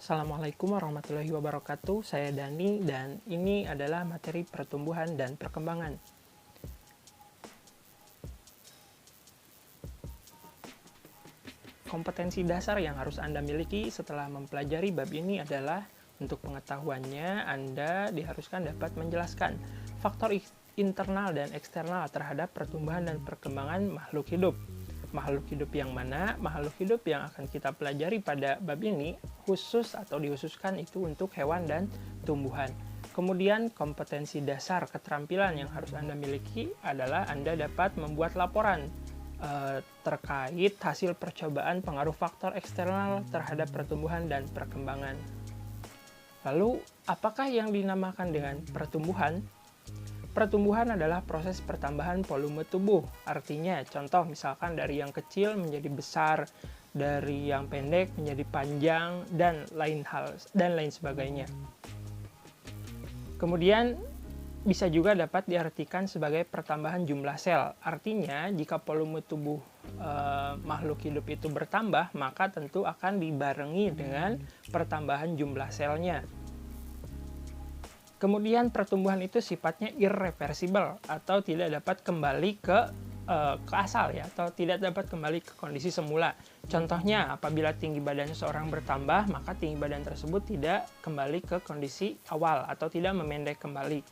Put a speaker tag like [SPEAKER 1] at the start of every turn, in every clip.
[SPEAKER 1] Assalamualaikum warahmatullahi wabarakatuh. Saya Dani dan ini adalah materi pertumbuhan dan perkembangan. Kompetensi dasar yang harus Anda miliki setelah mempelajari bab ini adalah untuk pengetahuannya Anda diharuskan dapat menjelaskan faktor internal dan eksternal terhadap pertumbuhan dan perkembangan makhluk hidup. Makhluk hidup yang mana? Makhluk hidup yang akan kita pelajari pada bab ini khusus atau dihususkan itu untuk hewan dan tumbuhan. Kemudian kompetensi dasar keterampilan yang harus Anda miliki adalah Anda dapat membuat laporan terkait hasil percobaan pengaruh faktor eksternal terhadap pertumbuhan dan perkembangan. Lalu, apakah yang dinamakan dengan pertumbuhan? Pertumbuhan adalah proses pertambahan volume tubuh. Artinya, contoh misalkan dari yang kecil menjadi besar, dari yang pendek menjadi panjang, dan lain sebagainya. Kemudian, bisa juga dapat diartikan sebagai pertambahan jumlah sel. Artinya, jika volume tubuh makhluk hidup itu bertambah, maka tentu akan dibarengi dengan pertambahan jumlah selnya. Kemudian pertumbuhan itu sifatnya irreversibel atau tidak dapat kembali ke asal ya, atau tidak dapat kembali ke kondisi semula. Contohnya, apabila tinggi badan seseorang bertambah, maka tinggi badan tersebut tidak kembali ke kondisi awal atau tidak memendek kembali.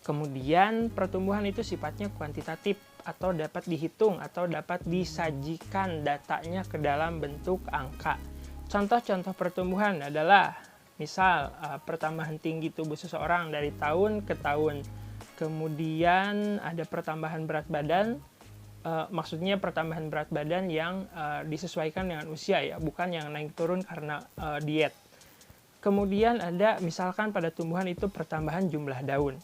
[SPEAKER 1] Kemudian pertumbuhan itu sifatnya kuantitatif atau dapat dihitung atau dapat disajikan datanya ke dalam bentuk angka. Contoh-contoh pertumbuhan adalah misal pertambahan tinggi tubuh seseorang dari tahun ke tahun. Kemudian ada pertambahan berat badan, maksudnya pertambahan berat badan yang disesuaikan dengan usia ya, bukan yang naik turun karena diet. Kemudian ada misalkan pada tumbuhan itu pertambahan jumlah daun.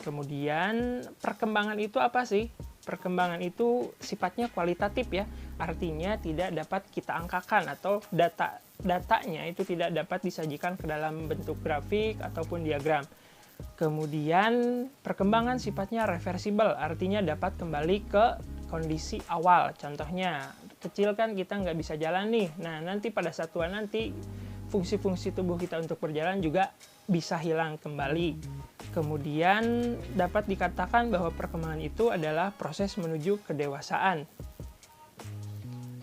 [SPEAKER 1] Kemudian perkembangan itu apa sih? Perkembangan itu sifatnya kualitatif ya, artinya tidak dapat kita angkakan atau datanya itu tidak dapat disajikan ke dalam bentuk grafik ataupun diagram. Kemudian perkembangan sifatnya reversibel, artinya dapat kembali ke kondisi awal. Contohnya, kecil kan kita nggak bisa jalan nih, nah nanti pada satuan nanti fungsi-fungsi tubuh kita untuk berjalan juga bisa hilang kembali. Kemudian dapat dikatakan bahwa perkembangan itu adalah proses menuju kedewasaan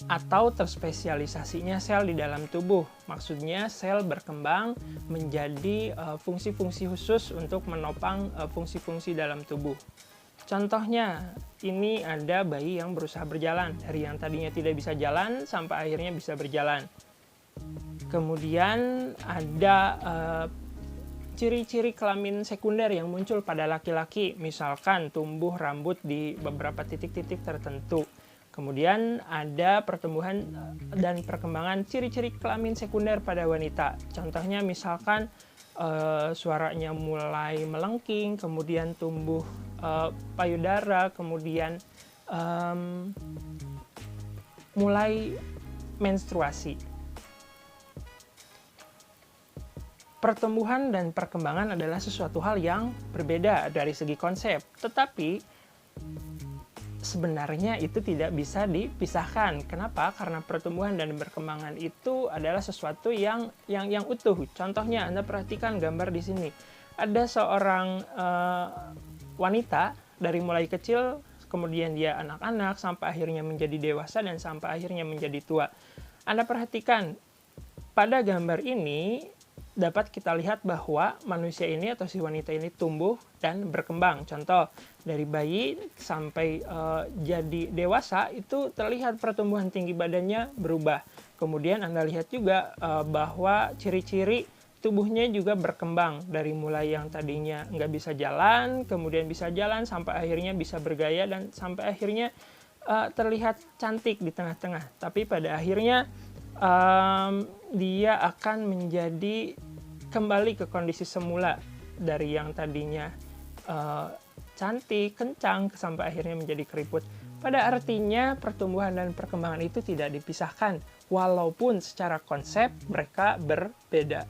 [SPEAKER 1] atau terspesialisasinya sel di dalam tubuh. Maksudnya sel berkembang menjadi fungsi-fungsi khusus untuk menopang fungsi-fungsi dalam tubuh. Contohnya, ini ada bayi yang berusaha berjalan. Dari yang tadinya tidak bisa jalan sampai akhirnya bisa berjalan. Kemudian ada ciri-ciri kelamin sekunder yang muncul pada laki-laki, misalkan tumbuh rambut di beberapa titik-titik tertentu. Kemudian ada pertumbuhan dan perkembangan ciri-ciri kelamin sekunder pada wanita. Contohnya misalkan suaranya mulai melengking, kemudian tumbuh payudara, kemudian mulai menstruasi. Pertumbuhan dan perkembangan adalah sesuatu hal yang berbeda dari segi konsep, tetapi sebenarnya itu tidak bisa dipisahkan. Kenapa? Karena pertumbuhan dan perkembangan itu adalah sesuatu yang utuh. Contohnya, Anda perhatikan gambar di sini. Ada seorang wanita dari mulai kecil, kemudian dia anak-anak, sampai akhirnya menjadi dewasa, dan sampai akhirnya menjadi tua. Anda perhatikan, pada gambar ini dapat kita lihat bahwa manusia ini atau si wanita ini tumbuh dan berkembang. Contoh, dari bayi sampai jadi dewasa itu terlihat pertumbuhan tinggi badannya berubah. Kemudian Anda lihat juga bahwa ciri-ciri tubuhnya juga berkembang. Dari mulai yang tadinya nggak bisa jalan, kemudian bisa jalan, sampai akhirnya bisa bergaya, dan sampai akhirnya terlihat cantik di tengah-tengah. Tapi pada akhirnya dia akan menjadi kembali ke kondisi semula, dari yang tadinya cantik, kencang, sampai akhirnya menjadi keriput. Pada artinya pertumbuhan dan perkembangan itu tidak dipisahkan, walaupun secara konsep mereka berbeda.